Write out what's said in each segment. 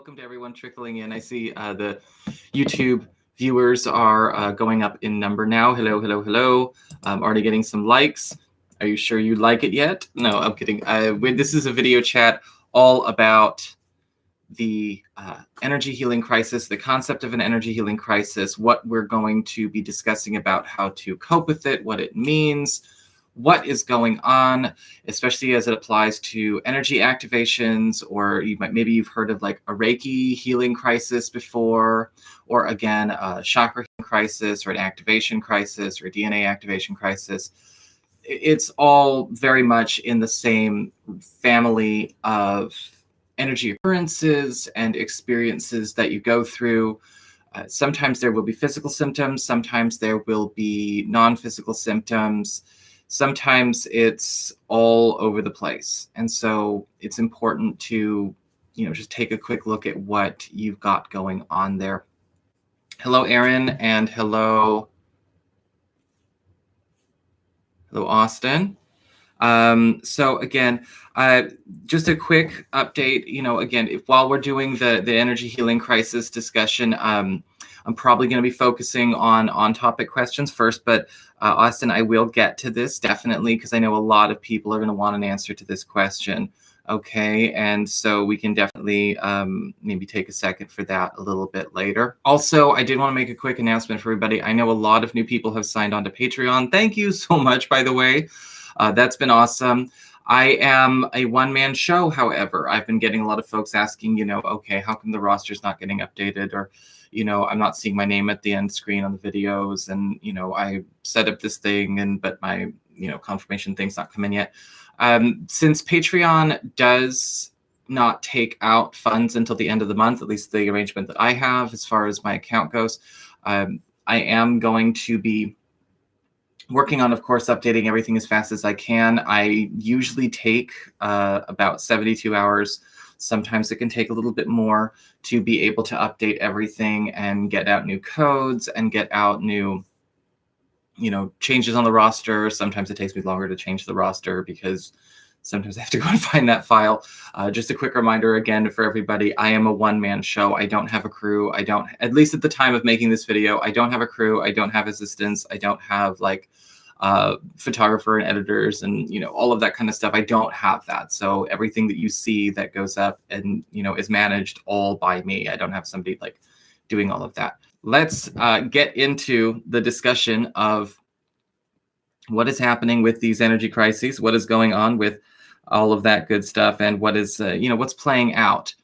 welcome to everyone trickling in. I see the YouTube viewers are going up in number now. Hello, hello, hello. I'm already getting some likes. Are you sure you like it yet? No, I'm kidding. This is a video chat all about the energy healing crisis, the concept of an energy healing crisis, what we're going to be discussing about how to cope with it, what it means, what is going on, especially as it applies to energy activations, or maybe you've heard of like a Reiki healing crisis before, or again, a chakra healing crisis, or an activation crisis, or a DNA activation crisis. It's all very much in the same family of energy occurrences and experiences that you go through. Sometimes there will be physical symptoms, sometimes there will be non-physical symptoms. Sometimes it's all over the place. And so it's important to, just take a quick look at what you've got going on there. Hello, Aaron, and hello, Austin. So again, just a quick update, again, while we're doing the energy healing crisis discussion, I'm probably going to be focusing on topic questions first, but Austin, I will get to this definitely, because I know a lot of people are going to want an answer to this question. Okay, and so we can definitely maybe take a second for that a little bit later. Also, I did want to make a quick announcement for everybody. I know a lot of new people have signed on to Patreon. Thank you so much, by the way. That's been awesome. I am a one-man show, however. I've been getting a lot of folks asking, okay, how come the roster's not getting updated? Or, I'm not seeing my name at the end screen on the videos. And, I set up this thing, but my, confirmation thing's not come in yet. Since Patreon does not take out funds until the end of the month, at least the arrangement that I have as far as my account goes, I am going to be working on, of course, updating everything as fast as I can. I usually take about 72 hours. Sometimes it can take a little bit more to be able to update everything and get out new codes and get out new, changes on the roster. Sometimes it takes me longer to change the roster because sometimes I have to go and find that file. Just a quick reminder again for everybody, I am a one-man show. I don't have a crew. At least at the time of making this video, I don't have a crew. I don't have assistants. I don't have photographer and editors and, all of that kind of stuff. I don't have that. So everything that you see that goes up and, is managed all by me. I don't have somebody doing all of that. Let's get into the discussion of what is happening with these energy crises, what is going on with all of that good stuff, and what is, what's playing out.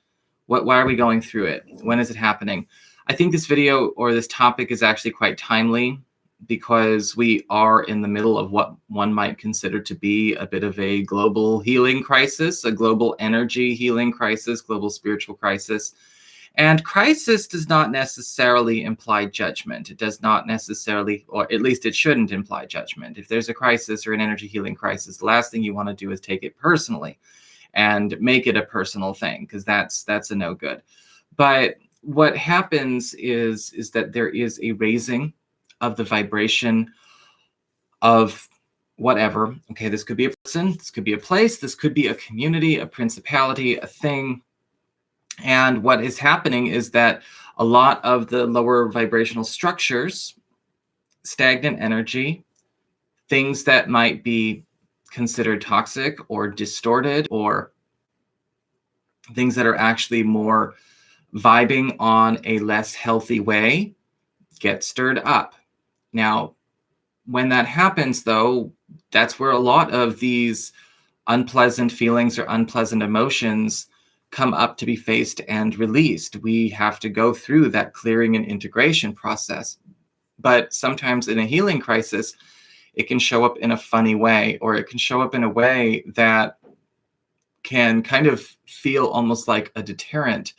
Why are we going through it? When is it happening? I think this video or this topic is actually quite timely because we are in the middle of what one might consider to be a bit of a global healing crisis, a global energy healing crisis, global spiritual crisis. And crisis does not necessarily imply judgment. It does not necessarily, or at least it shouldn't imply judgment. If there's a crisis or an energy healing crisis, the last thing you want to do is take it personally and make it a personal thing, because that's a no good. But what happens is that there is a raising of the vibration of whatever. Okay, this could be a person, this could be a place, this could be a community, a principality, a thing. And what is happening is that a lot of the lower vibrational structures, stagnant energy, things that might be considered toxic or distorted, or things that are actually more vibing on a less healthy way, get stirred up. Now, when that happens, though, that's where a lot of these unpleasant feelings or unpleasant emotions come up to be faced and released. We have to go through that clearing and integration process. But sometimes in a healing crisis, it can show up in a funny way, or it can show up in a way that can kind of feel almost like a deterrent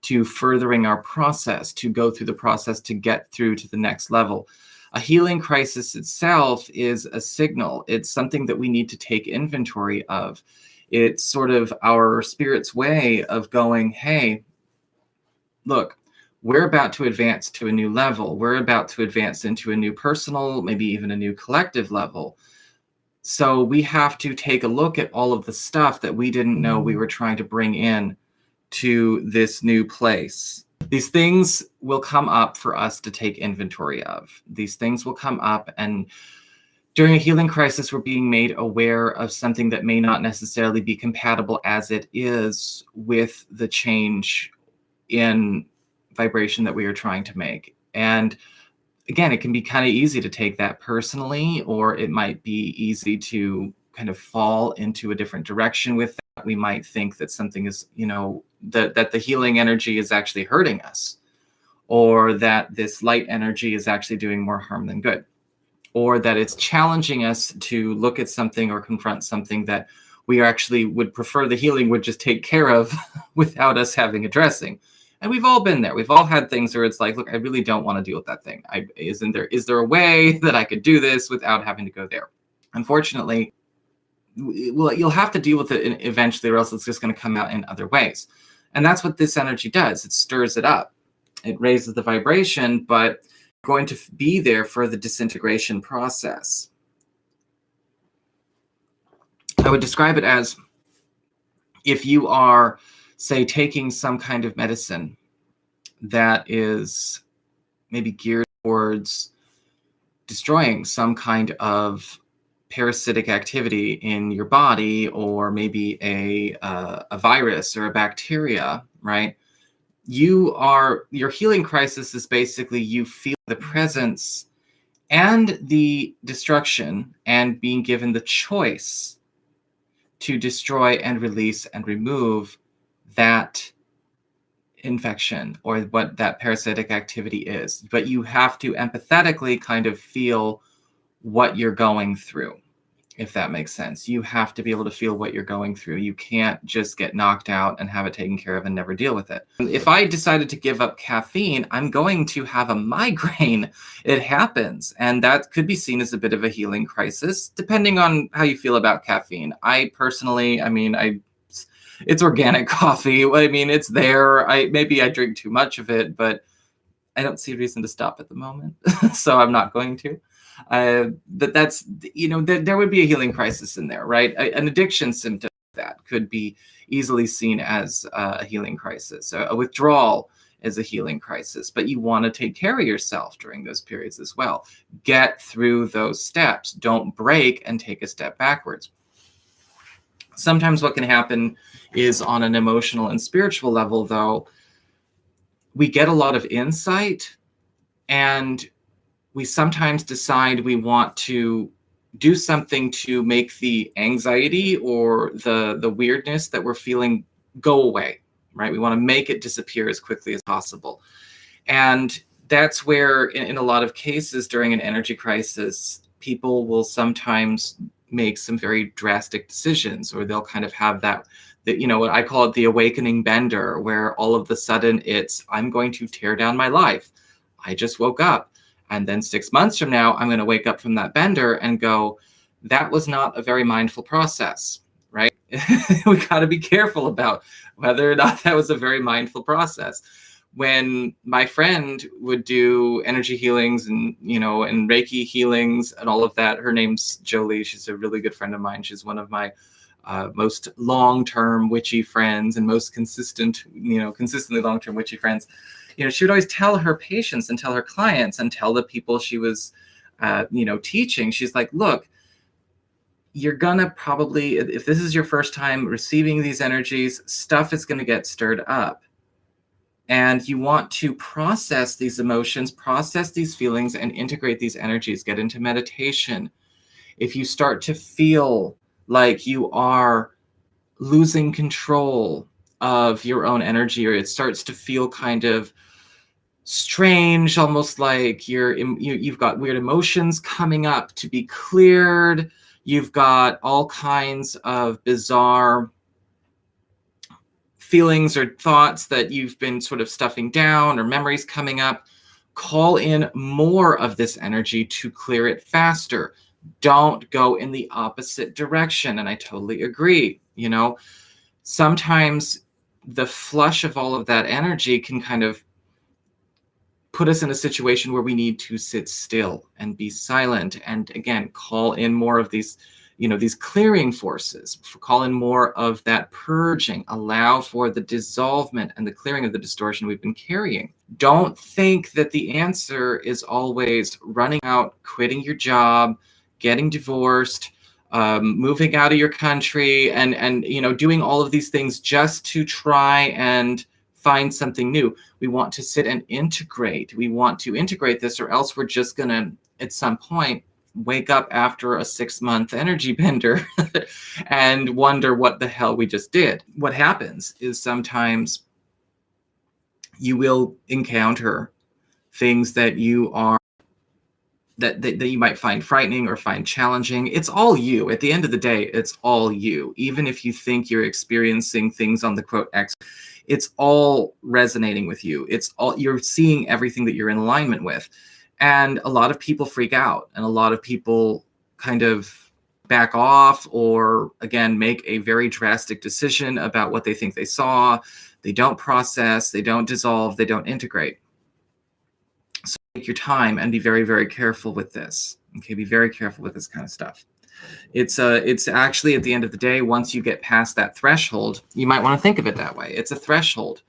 to furthering our process, to go through the process to get through to the next level. A healing crisis itself is a signal. It's something that we need to take inventory of. It's sort of our spirit's way of going, hey, look, we're about to advance to a new level. We're about to advance into a new personal, maybe even a new collective level. So we have to take a look at all of the stuff that we didn't know we were trying to bring in to this new place. These things will come up for us to take inventory of. These things will come up, and during a healing crisis, we're being made aware of something that may not necessarily be compatible as it is with the change in vibration that we are trying to make. And again, it can be kind of easy to take that personally, or it might be easy to kind of fall into a different direction with that. We might think that something is, that the healing energy is actually hurting us, or that this light energy is actually doing more harm than good, or that it's challenging us to look at something or confront something that we actually would prefer the healing would just take care of without us having addressing. And we've all been there. We've all had things where it's like, look, I really don't want to deal with that thing. Is there a way that I could do this without having to go there? Unfortunately, well, you'll have to deal with it eventually, or else it's just going to come out in other ways. And that's what this energy does. It stirs it up. It raises the vibration, but going to be there for the disintegration process. I would describe it as if you are, say, taking some kind of medicine that is maybe geared towards destroying some kind of parasitic activity in your body, or maybe a virus or a bacteria, right? Your healing crisis is basically you feel the presence and the destruction, and being given the choice to destroy and release and remove that infection or what that parasitic activity is. But you have to empathetically kind of feel what you're going through, if that makes sense. You have to be able to feel what you're going through. You can't just get knocked out and have it taken care of and never deal with it. If I decided to give up caffeine, I'm going to have a migraine. It happens. And that could be seen as a bit of a healing crisis, depending on how you feel about caffeine. I personally, it's organic coffee. I mean, it's there. Maybe I drink too much of it, but I don't see a reason to stop at the moment. So I'm not going to. That's, there would be a healing crisis in there, right? An addiction symptom that could be easily seen as a healing crisis. A withdrawal is a healing crisis, but you want to take care of yourself during those periods as well. Get through those steps. Don't break and take a step backwards. Sometimes what can happen is on an emotional and spiritual level, though, we get a lot of insight, and we sometimes decide we want to do something to make the anxiety or the weirdness that we're feeling go away, right? We want to make it disappear as quickly as possible. And that's where, in a lot of cases during an energy crisis, people will sometimes make some very drastic decisions, or they'll kind of have that what I call it the awakening bender, where all of a sudden it's, I'm going to tear down my life. I just woke up. And then 6 months from now, I'm going to wake up from that bender and go, that was not a very mindful process, right? We got to be careful about whether or not that was a very mindful process. When my friend would do energy healings and Reiki healings and all of that, her name's Jolie. She's a really good friend of mine. She's one of my most long-term witchy friends and most consistently long-term witchy friends. She would always tell her patients and tell her clients and tell the people she was, teaching, she's like, look, you're gonna probably, if this is your first time receiving these energies, stuff is gonna get stirred up. And you want to process these emotions, process these feelings, and integrate these energies, get into meditation. If you start to feel like you are losing control of your own energy, or it starts to feel kind of strange, almost like you've got weird emotions coming up to be cleared, you've got all kinds of bizarre feelings or thoughts that you've been sort of stuffing down, or memories coming up, call in more of this energy to clear it faster. Don't go in the opposite direction. And I totally agree. Sometimes the flush of all of that energy can kind of put us in a situation where we need to sit still and be silent, and again, call in more of these these clearing forces, call in more of that purging, allow for the dissolvement and the clearing of the distortion we've been carrying. Don't think that the answer is always running out, quitting your job, getting divorced, moving out of your country, and doing all of these things just to try and find something new. We want to sit and integrate. We want to integrate this, or else we're just going to, at some point, wake up after a 6-month energy bender and wonder what the hell we just did. What happens is sometimes you will encounter things that you are that you might find frightening or find challenging. It's all you. At the end of the day, it's all you. Even if you think you're experiencing things on the quote X, it's all resonating with you. It's all, you're seeing everything that you're in alignment with. And a lot of people freak out, and a lot of people kind of back off, or again, make a very drastic decision about what they think they saw. They don't process, they don't dissolve, they don't integrate. So take your time and be very, very careful with this. Okay, be very careful with this kind of stuff. It's actually, at the end of the day, once you get past that threshold, you might want to think of it that way. It's a threshold.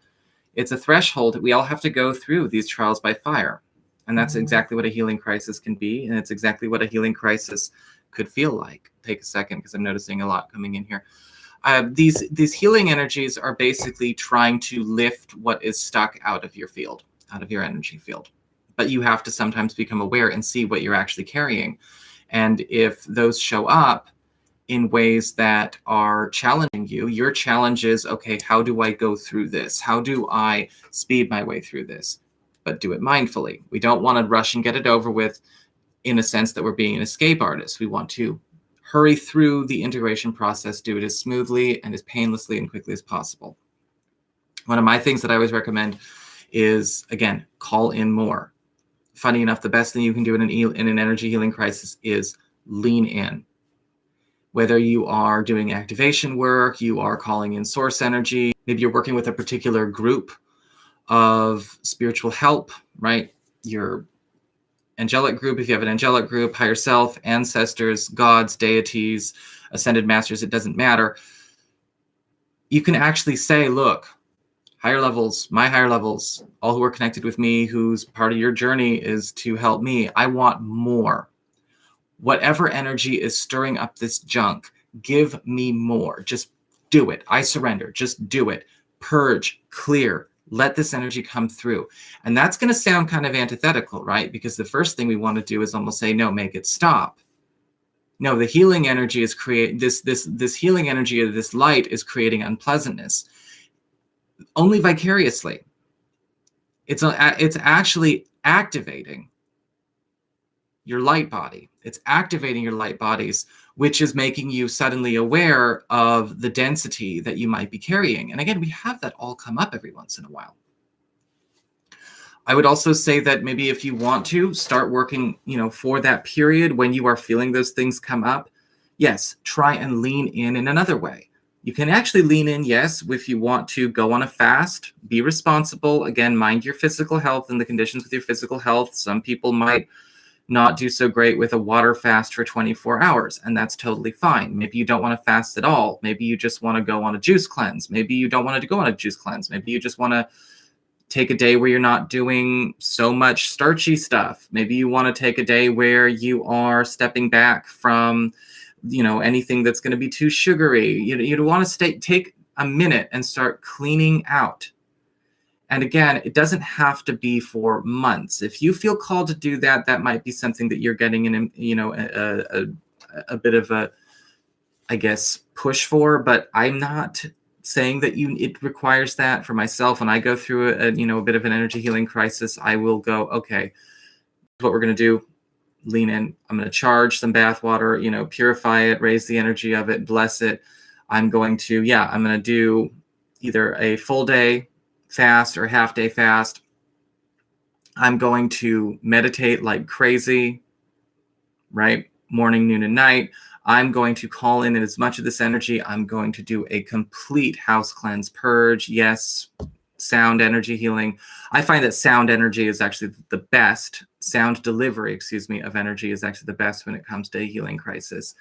It's a threshold. We all have to go through these trials by fire. And that's exactly what a healing crisis can be. And it's exactly what a healing crisis could feel like. Take a second, because I'm noticing a lot coming in here. These healing energies are basically trying to lift what is stuck out of your field, out of your energy field. But you have to sometimes become aware and see what you're actually carrying. And if those show up in ways that are challenging you, your challenge is, okay, how do I go through this? How do I speed my way through this? But do it mindfully. We don't want to rush and get it over with in a sense that we're being an escape artist. We want to hurry through the integration process, do it as smoothly and as painlessly and quickly as possible. One of my things that I always recommend is, again, call in more. Funny enough, the best thing you can do in an energy healing crisis is lean in. Whether you are doing activation work, you are calling in source energy, maybe you're working with a particular group of spiritual help, right? Your angelic group, if you have an angelic group, higher self, ancestors, gods, deities, ascended masters, it doesn't matter. You can actually say, look, higher levels, my higher levels, all who are connected with me, whose part of your journey is to help me, I want more. Whatever energy is stirring up this junk, give me more. Just do it. I surrender. Just do it. Purge, clear, let this energy come through. And that's going to sound kind of antithetical, right? Because the first thing we want to do is almost say, no, make it stop. No, the healing energy is this healing energy of this light is creating unpleasantness. Only vicariously. It's actually activating your light body. It's activating your light bodies, which is making you suddenly aware of the density that you might be carrying. And again, we have that all come up every once in a while. I would also say that maybe if you want to start working, for that period when you are feeling those things come up, yes, try and lean in another way. You can actually lean in, yes, if you want to go on a fast, be responsible. Again, mind your physical health and the conditions with your physical health. Some people might not do so great with a water fast for 24 hours, and that's totally fine. Maybe you don't want to fast at all. Maybe you just want to go on a juice cleanse. Maybe you don't want to go on a juice cleanse. Maybe you just want to take a day where you're not doing so much starchy stuff. Maybe you want to take a day where you are stepping back from, anything that's going to be too sugary. You want to take a minute and start cleaning out. And again, it doesn't have to be for months. If you feel called to do that, that might be something that you're getting in, a bit of a, I guess, push for. But I'm not saying that it requires that. For myself, when I go through a bit of an energy healing crisis, I will go, okay, what we're going to do, lean in. I'm going to charge some bath water, purify it, raise the energy of it, bless it. I'm going to do either a full day fast or half day fast. I'm going to meditate like crazy, right? Morning, noon, and night. I'm going to call in as much of this energy. I'm going to do a complete house cleanse, purge. Yes, sound energy healing. I find that sound energy is actually the best. Sound delivery, of energy is actually the best when it comes to a healing crisis.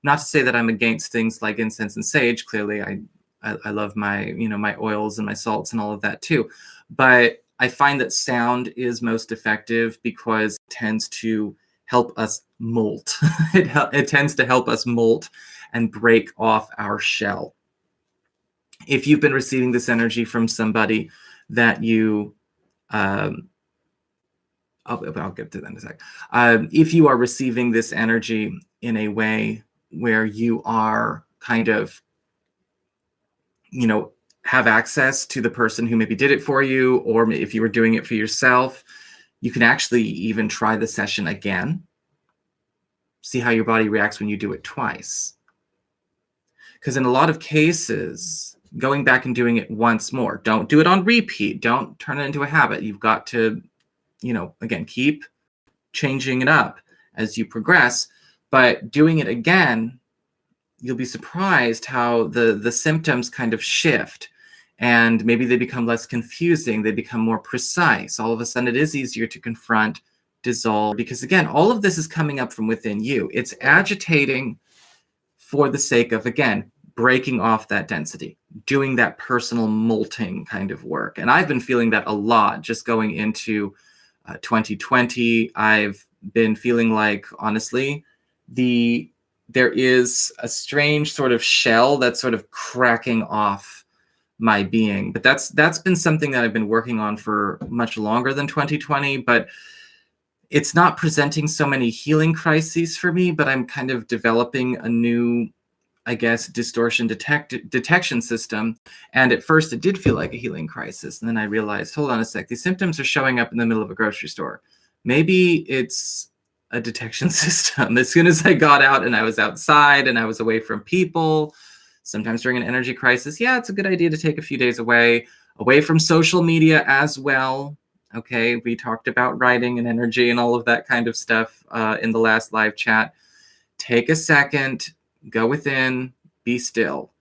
Not to say that I'm against things like incense and sage. Clearly, I love my, my oils and my salts and all of that too. But I find that sound is most effective because it tends to help us molt. It tends to help us molt and break off our shell. If you've been receiving this energy from somebody that you, I'll get to that in a sec. If you are receiving this energy in a way where you are kind of, have access to the person who maybe did it for you, or if you were doing it for yourself, you can actually even try the session again. See how your body reacts when you do it twice. Because in a lot of cases, going back and doing it once more, don't do it on repeat. Don't turn it into a habit. You've got to, again, keep changing it up as you progress. But doing it again, you'll be surprised how the symptoms kind of shift. And maybe they become less confusing. They become more precise. All of a sudden, it is easier to confront, dissolve. Because again, all of this is coming up from within you. It's agitating for the sake of, again, breaking off that density, doing that personal molting kind of work. And I've been feeling that a lot just going into 2020. I've been feeling like, honestly, there is a strange sort of shell that's sort of cracking off my being. But that's been something that I've been working on for much longer than 2020, but it's not presenting so many healing crises for me, but I'm kind of developing a new, I guess, distortion detection system. And at first it did feel like a healing crisis. And then I realized, hold on a sec, these symptoms are showing up in the middle of a grocery store. Maybe it's a detection system. As soon as I got out and I was outside and I was away from people, sometimes during an energy crisis, yeah, it's a good idea to take a few days away from social media as well. Okay, we talked about writing and energy and all of that kind of stuff in the last live chat. Take a second, go within, be still.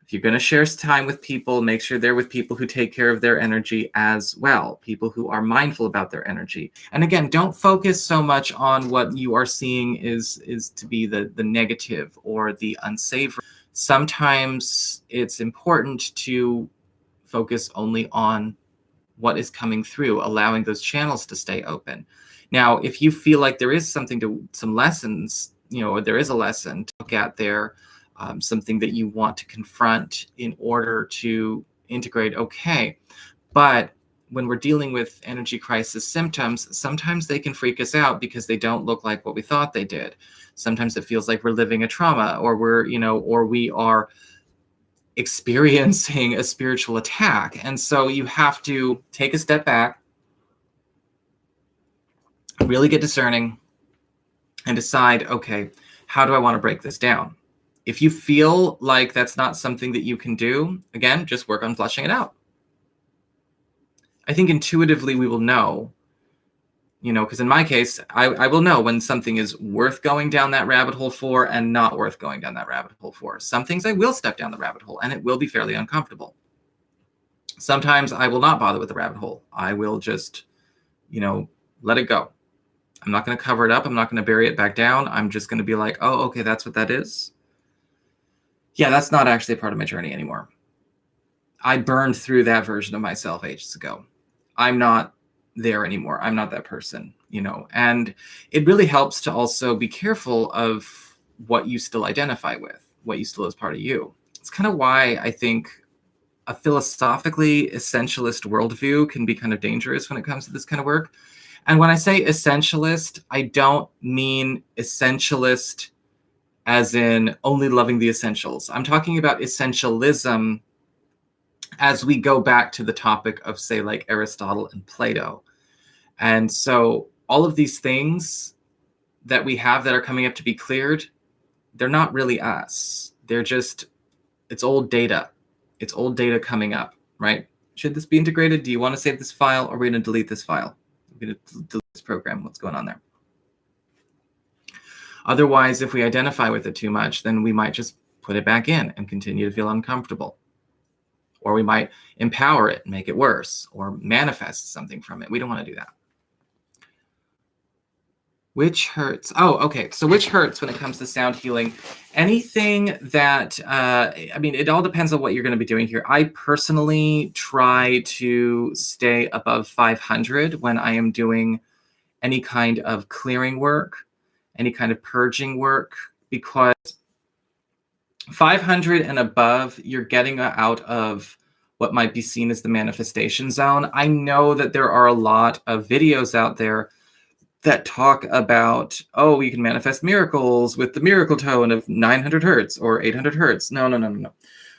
If you're going to share time with people, make sure they're with people who take care of their energy as well, people who are mindful about their energy. And again, don't focus so much on what you are seeing is to be the negative or the unsavory. Sometimes it's important to focus only on what is coming through, allowing those channels to stay open. Now, if you feel like there is some lessons, or there is a lesson to look at there, something that you want to confront in order to integrate, okay. But when we're dealing with energy crisis symptoms, sometimes they can freak us out because they don't look like what we thought they did. Sometimes it feels like we're living a trauma, or or we are experiencing a spiritual attack. And so you have to take a step back, really get discerning, and decide, okay, how do I want to break this down? If you feel like that's not something that you can do, again, just work on flushing it out. I think intuitively we will know, because in my case, I will know when something is worth going down that rabbit hole for and not worth going down that rabbit hole for. Some things I will step down the rabbit hole and it will be fairly uncomfortable. Sometimes I will not bother with the rabbit hole. I will just, let it go. I'm not going to cover it up. I'm not going to bury it back down. I'm just going to be like, oh, okay, that's what that is. Yeah, that's not actually a part of my journey anymore. I burned through that version of myself ages ago. I'm not there anymore. I'm not that person, and it really helps to also be careful of what you still identify with, what you still is part of you. It's kind of why I think a philosophically essentialist worldview can be kind of dangerous when it comes to this kind of work. And when I say essentialist, I don't mean essentialist as in only loving the essentials. I'm talking about essentialism as we go back to the topic of, say, like Aristotle and Plato. And so all of these things that we have that are coming up to be cleared, they're not really us. They're just, it's old data. It's old data coming up, right? Should this be integrated? Do you want to save this file, or are we going to delete this file? We're going to delete this program. What's going on there? Otherwise, if we identify with it too much, then we might just put it back in and continue to feel uncomfortable. Or we might empower it and make it worse, or manifest something from it. We don't want to do that. Which hurts? Oh, okay. So which hurts when it comes to sound healing? Anything that, I mean, it all depends on what you're going to be doing here. I personally try to stay above 500 when I am doing any kind of clearing work, any kind of purging work, because 500 and above, you're getting out of what might be seen as the manifestation zone. I know that there are a lot of videos out there that talk about, oh, you can manifest miracles with the miracle tone of 900 hertz or 800 hertz. No, no, no, no,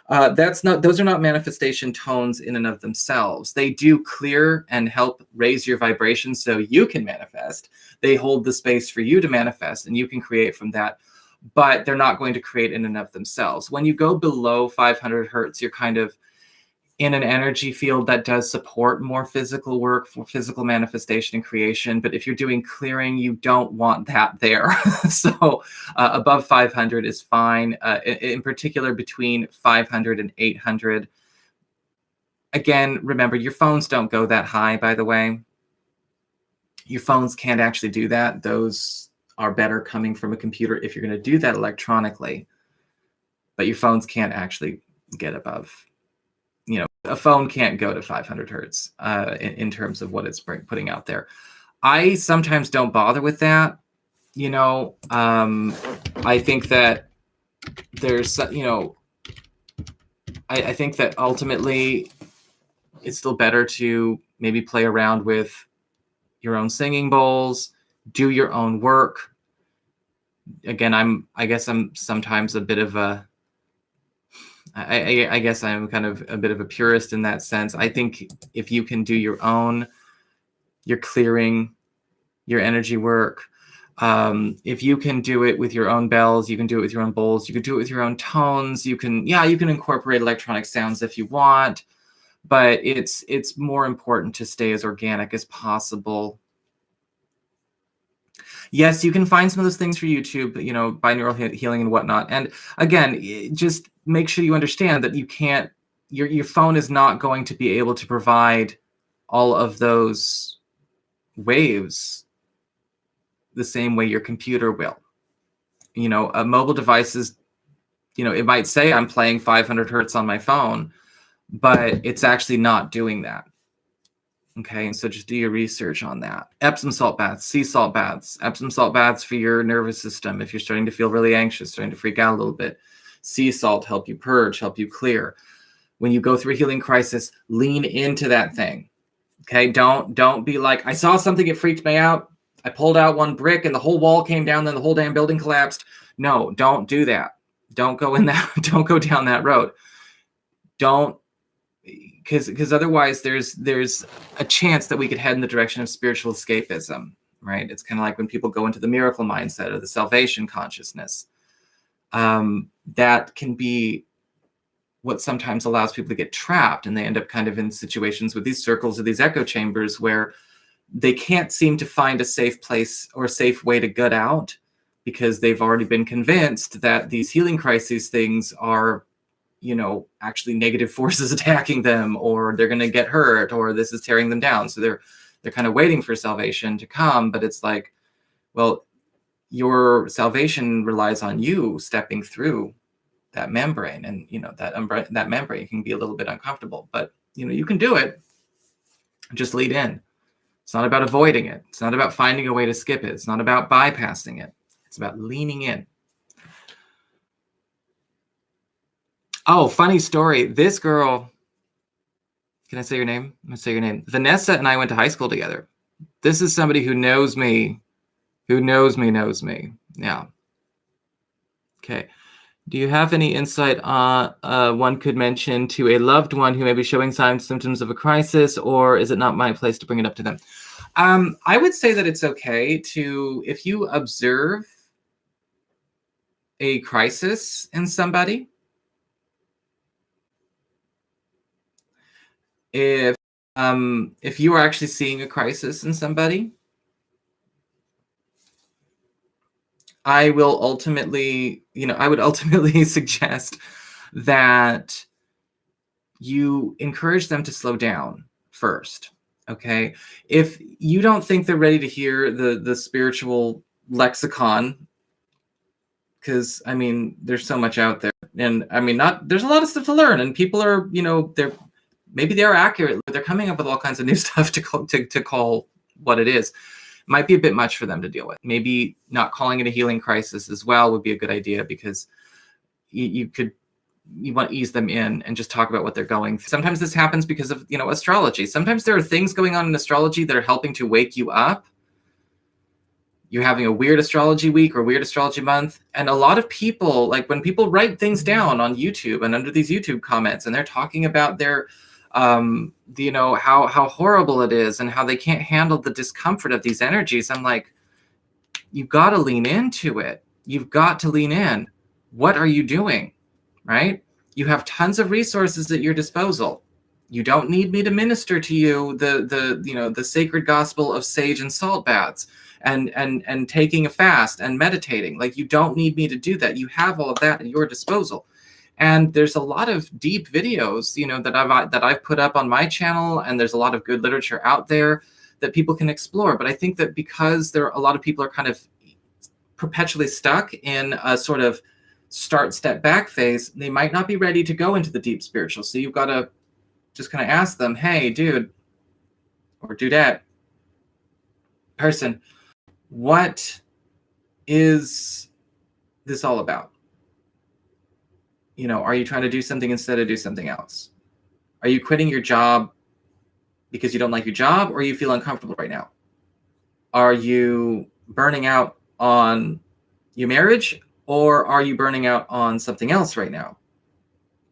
no. Those are not manifestation tones in and of themselves. They do clear and help raise your vibration so you can manifest. They hold the space for you to manifest, and you can create from that. But they're not going to create in and of themselves. When you go below 500 hertz, you're kind of in an energy field that does support more physical work for physical manifestation and creation. But if you're doing clearing, you don't want that there. So above 500 is fine. In particular, between 500 and 800. Again, remember, your phones don't go that high, by the way. Your phones can't actually do that. Those are better coming from a computer if you're going to do that electronically. But your phones can't actually get above, a phone can't go to 500 hertz in terms of what it's putting out there. I sometimes don't bother with that. I think that there's, I think that ultimately it's still better to maybe play around with your own singing bowls, do your own work. Again, I guess I'm sometimes a bit of a, I guess I'm kind of a bit of a purist in that sense. I think if you can do your clearing, your energy work, if you can do it with your own bells, you can do it with your own bowls, you can do it with your own tones, you can incorporate electronic sounds if you want, but it's more important to stay as organic as possible. Yes, you can find some of those things for YouTube, binaural healing and whatnot. And again, just make sure you understand that you can't, your phone is not going to be able to provide all of those waves the same way your computer will. Mobile devices, it might say I'm playing 500 hertz on my phone, but it's actually not doing that. Okay, and so just do your research on that. Epsom salt baths, sea salt baths, Epsom salt baths for your nervous system. If you're starting to feel really anxious, starting to freak out a little bit, sea salt help you purge, help you clear. When you go through a healing crisis, lean into that thing. Okay, don't be like, I saw something, it freaked me out. I pulled out one brick and the whole wall came down, then the whole damn building collapsed. No, don't do that. Don't go down that road. Don't, because otherwise there's a chance that we could head in the direction of spiritual escapism, right? It's kind of like when people go into the miracle mindset or the salvation consciousness. That can be what sometimes allows people to get trapped, and they end up kind of in situations with these circles or these echo chambers where they can't seem to find a safe place or a safe way to get out, because they've already been convinced that these healing crises things are, actually negative forces attacking them, or they're going to get hurt, or this is tearing them down. So they're kind of waiting for salvation to come, but it's like, well, your salvation relies on you stepping through that membrane, and that membrane can be a little bit uncomfortable, but you can do it. Just lead in. It's not about avoiding it. It's not about finding a way to skip it. It's not about bypassing it. It's about leaning in. Oh, funny story. This girl, can I say your name? I'm going to say your name. Vanessa and I went to high school together. This is somebody who knows me, knows me. Yeah. Okay. Do you have any insight one could mention to a loved one who may be showing signs, symptoms of a crisis, or is it not my place to bring it up to them? I would say that it's okay to, if you observe a crisis in somebody, if you are actually seeing a crisis in somebody, I would ultimately suggest that you encourage them to slow down first. Okay. If you don't think they're ready to hear the spiritual lexicon, because I mean, there's so much out there, and I mean, there's a lot of stuff to learn, and people are, maybe they're accurate. They're coming up with all kinds of new stuff to call what it is. Might be a bit much for them to deal with. Maybe not calling it a healing crisis as well would be a good idea, because you want to ease them in and just talk about what they're going through. Sometimes this happens because of, astrology. Sometimes there are things going on in astrology that are helping to wake you up. You're having a weird astrology week or weird astrology month. And a lot of people, like when people write things down on YouTube and under these YouTube comments, and they're talking about their, how horrible it is and how they can't handle the discomfort of these energies. I'm like, you've got to lean into it. You've got to lean in. What are you doing? Right? You have tons of resources at your disposal. You don't need me to minister to you the sacred gospel of sage and salt baths and taking a fast and meditating. Like, you don't need me to do that. You have all of that at your disposal. And there's a lot of deep videos, that I've put up on my channel, and there's a lot of good literature out there that people can explore. But I think that because a lot of people are kind of perpetually stuck in a sort of start, step back phase, they might not be ready to go into the deep spiritual. So you've got to just kind of ask them, hey, dude or dudette, person, what is this all about? Are you trying to do something instead of do something else? Are you quitting your job because you don't like your job, or you feel uncomfortable right now? Are you burning out on your marriage, or are you burning out on something else right now?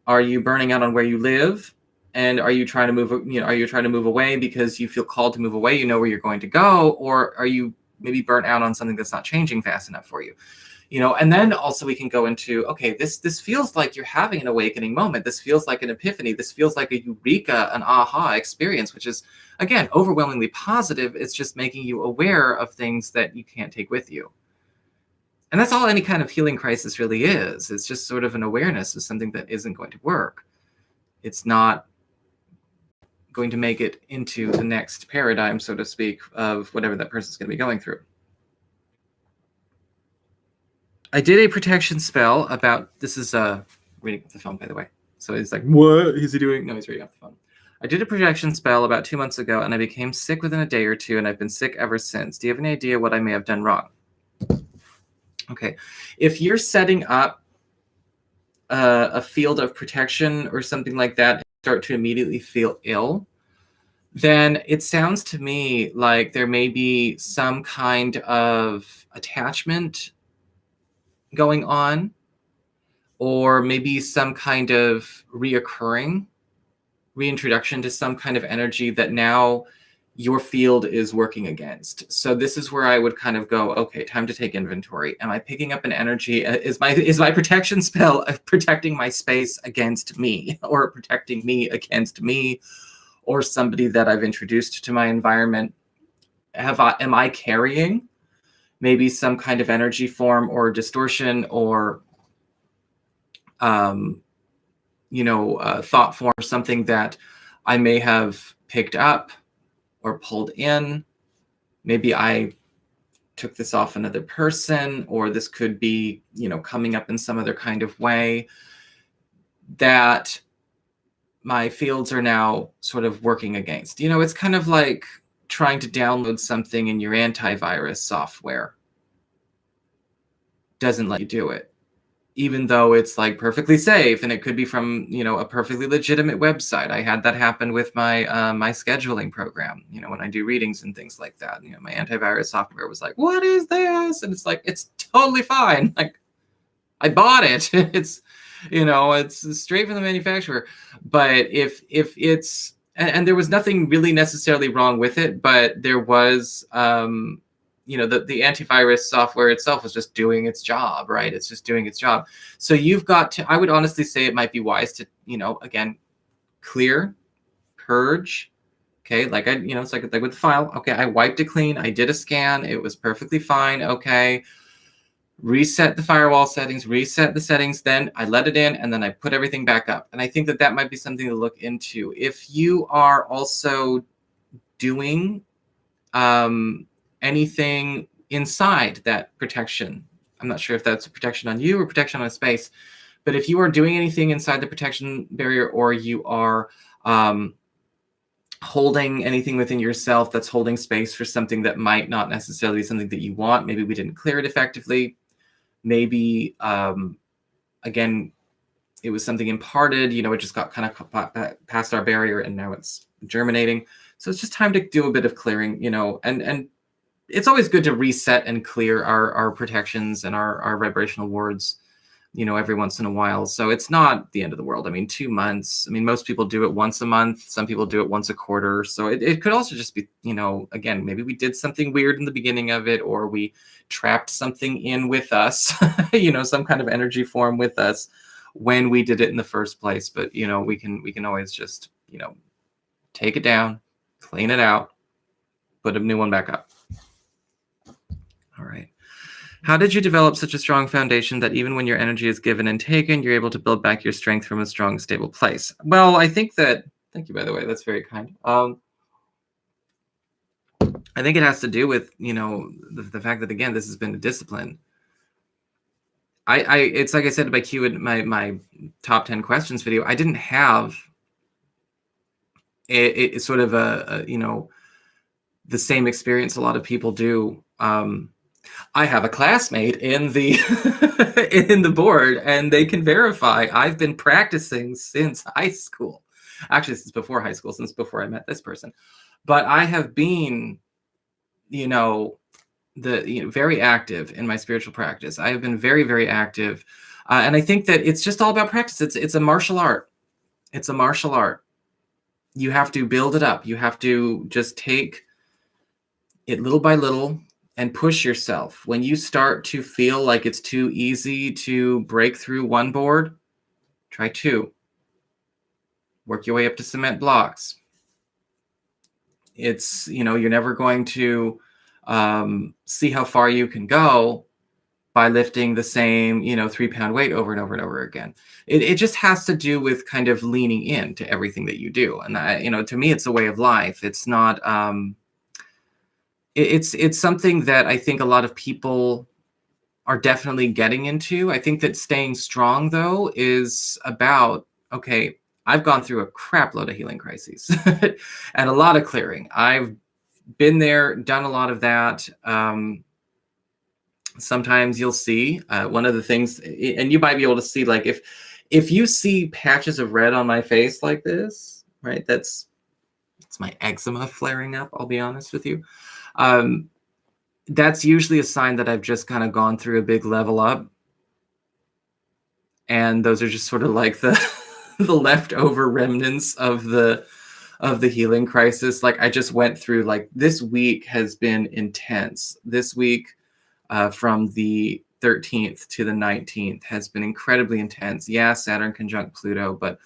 Are you burning out on where you live? And are you trying to move away because you feel called to move away? You know where you're going to go, or are you maybe burnt out on something that's not changing fast enough for you? And then also we can go into, okay, this feels like you're having an awakening moment. This feels like an epiphany. This feels like a eureka, an aha experience, which is, again, overwhelmingly positive. It's just making you aware of things that you can't take with you. And that's all any kind of healing crisis really is. It's just sort of an awareness of something that isn't going to work. It's not going to make it into the next paradigm, so to speak, of whatever that person's going to be going through. I did a protection spell about, this is reading off the phone, by the way. So he's like, what is he doing? No, he's reading off the phone. I did a protection spell about 2 months ago, and I became sick within a day or two, and I've been sick ever since. Do you have any idea what I may have done wrong? Okay. If you're setting up a field of protection or something like that, and start to immediately feel ill, then it sounds to me like there may be some kind of attachment going on, or maybe some kind of reintroduction to some kind of energy that now your field is working against. So this is where I would kind of go, okay, time to take inventory. Am I picking up an energy? Is my protection spell protecting my space against me, or protecting me against me, or somebody that I've introduced to my environment? Am I carrying maybe some kind of energy form or distortion, or thought form, something that I may have picked up or pulled in? Maybe I took this off another person, or this could be, coming up in some other kind of way that my fields are now sort of working against. It's kind of like trying to download something in your antivirus software. Doesn't let you do it, even though it's like perfectly safe, and it could be from, a perfectly legitimate website. I had that happen with my my scheduling program, when I do readings and things like that. My antivirus software was like, what is this? And it's like, it's totally fine. Like, I bought it. It's, it's straight from the manufacturer. But if it's, and there was nothing really necessarily wrong with it, but there was, the antivirus software itself was just doing its job, right? It's just doing its job. So you've got to, I would honestly say it might be wise to, again, clear, purge. Okay, like it's like with the file. Okay, I wiped it clean. I did a scan. It was perfectly fine. Okay. Reset the firewall settings, reset the settings, then I let it in, and then I put everything back up. And I think that might be something to look into. If you are also doing anything inside that protection. I'm not sure if that's a protection on you or protection on a space, but if you are doing anything inside the protection barrier, or you are holding anything within yourself that's holding space for something that might not necessarily be something that you want, maybe we didn't clear it effectively, maybe again, it was something imparted, it just got kind of past our barrier and now it's germinating. So it's just time to do a bit of clearing, and it's always good to reset and clear our protections and our vibrational wards, every once in a while. So it's not the end of the world. I mean, 2 months. I mean, most people do it once a month. Some people do it once a quarter. So it could also just be, again, maybe we did something weird in the beginning of it, or we trapped something in with us, some kind of energy form with us when we did it in the first place. But, we can always just, take it down, clean it out, put a new one back up. All right. How did you develop such a strong foundation that even when your energy is given and taken, you're able to build back your strength from a strong, stable place? Well, I think that, thank you, by the way, that's very kind. I think it has to do with, the fact that, again, this has been a discipline. It's like I said in my my top 10 questions video, I didn't have it's sort of the same experience a lot of people do. I have a classmate in the in the board, and they can verify I've been practicing since high school. Actually, since before high school, since before I met this person. But I have been, very active in my spiritual practice. I have been very, very active, and I think that it's just all about practice. It's a martial art. It's a martial art. You have to build it up. You have to just take it little by little and push yourself. When you start to feel like it's too easy to break through one board, try 2. Work your way up to cement blocks. It's, you're never going to see how far you can go by lifting the same, 3-pound weight over and over and over again. It just has to do with kind of leaning into everything that you do. And to me, it's a way of life. It's not, it's something that I think a lot of people are definitely getting into. I think that staying strong, though, is about, okay, I've gone through a crap load of healing crises and a lot of clearing. I've been there, done a lot of that. Sometimes you'll see one of the things, and you might be able to see, like, if you see patches of red on my face like this, right? That's my eczema flaring up, I'll be honest with you. That's usually a sign that I've just kind of gone through a big level up. And those are just sort of like the the leftover remnants of the healing crisis. Like, I just went through, like, this week has been intense. This week from the 13th to the 19th has been incredibly intense. Yeah, Saturn conjunct Pluto, but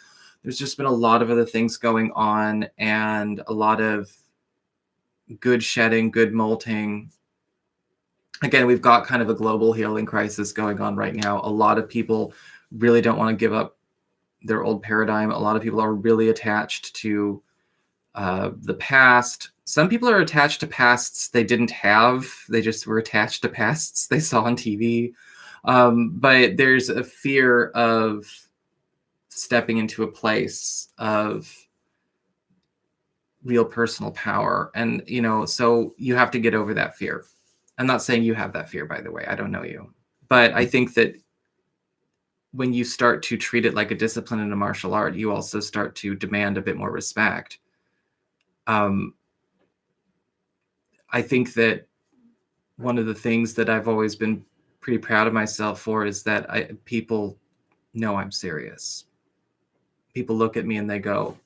there's just been a lot of other things going on, and a lot of good shedding, good molting. Again, we've got kind of a global healing crisis going on right now. A lot of people really don't want to give up their old paradigm. A lot of people are really attached to the past. Some people are attached to pasts they didn't have. They just were attached to pasts they saw on TV. But there's a fear of stepping into a place of real personal power. And, so you have to get over that fear. I'm not saying you have that fear, by the way. I don't know you. But I think that when you start to treat it like a discipline in a martial art, you also start to demand a bit more respect. I think that one of the things that I've always been pretty proud of myself for is that people know I'm serious. People look at me and they go,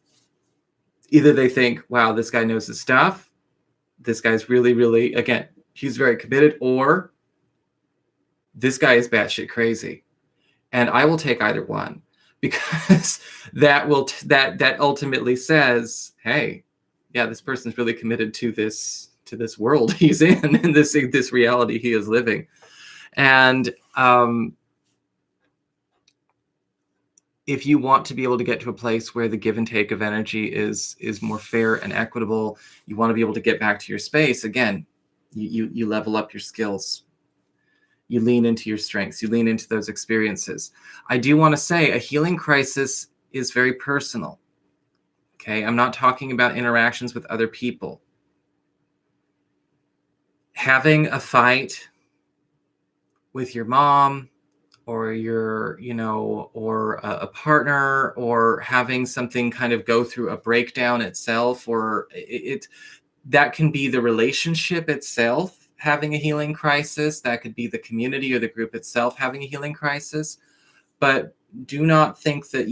either they think, wow, this guy knows his stuff. This guy's really, really, again, he's very committed, or this guy is batshit crazy. And I will take either one, because that ultimately says, hey, yeah, this person's really committed to this world he's in, and this reality he is living. And if you want to be able to get to a place where the give and take of energy is more fair and equitable, you want to be able to get back to your space. Again, you level up your skills. You lean into your strengths. You lean into those experiences. I do want to say a healing crisis is very personal. Okay, I'm not talking about interactions with other people. Having a fight with your mom or your, or a partner, or having something kind of go through a breakdown itself, or that can be the relationship itself having a healing crisis. That could be the community or the group itself having a healing crisis. But do not think that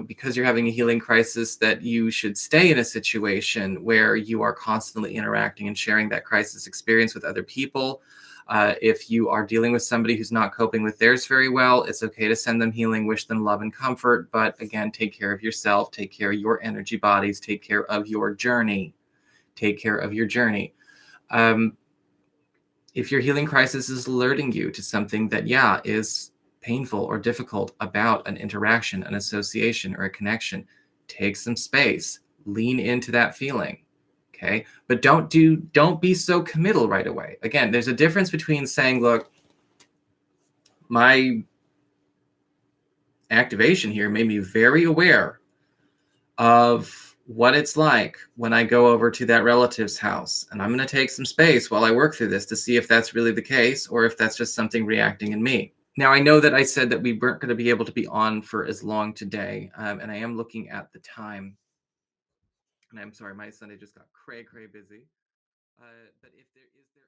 because you're having a healing crisis, that you should stay in a situation where you are constantly interacting and sharing that crisis experience with other people. If you are dealing with somebody who's not coping with theirs very well, it's okay to send them healing, wish them love and comfort. But again, take care of yourself, take care of your energy bodies, take care of your journey. Take care of your journey. If your healing crisis is alerting you to something that, is painful or difficult about an interaction, an association, or a connection, take some space, lean into that feeling. Okay. But don't be so committal right away. Again, there's a difference between saying, look, my activation here made me very aware of what it's like when I go over to that relative's house. And I'm going to take some space while I work through this to see if that's really the case or if that's just something reacting in me. Now, I know that I said that we weren't going to be able to be on for as long today, and I am looking at the time. And I'm sorry, my Sunday just got cray busy. But if there is there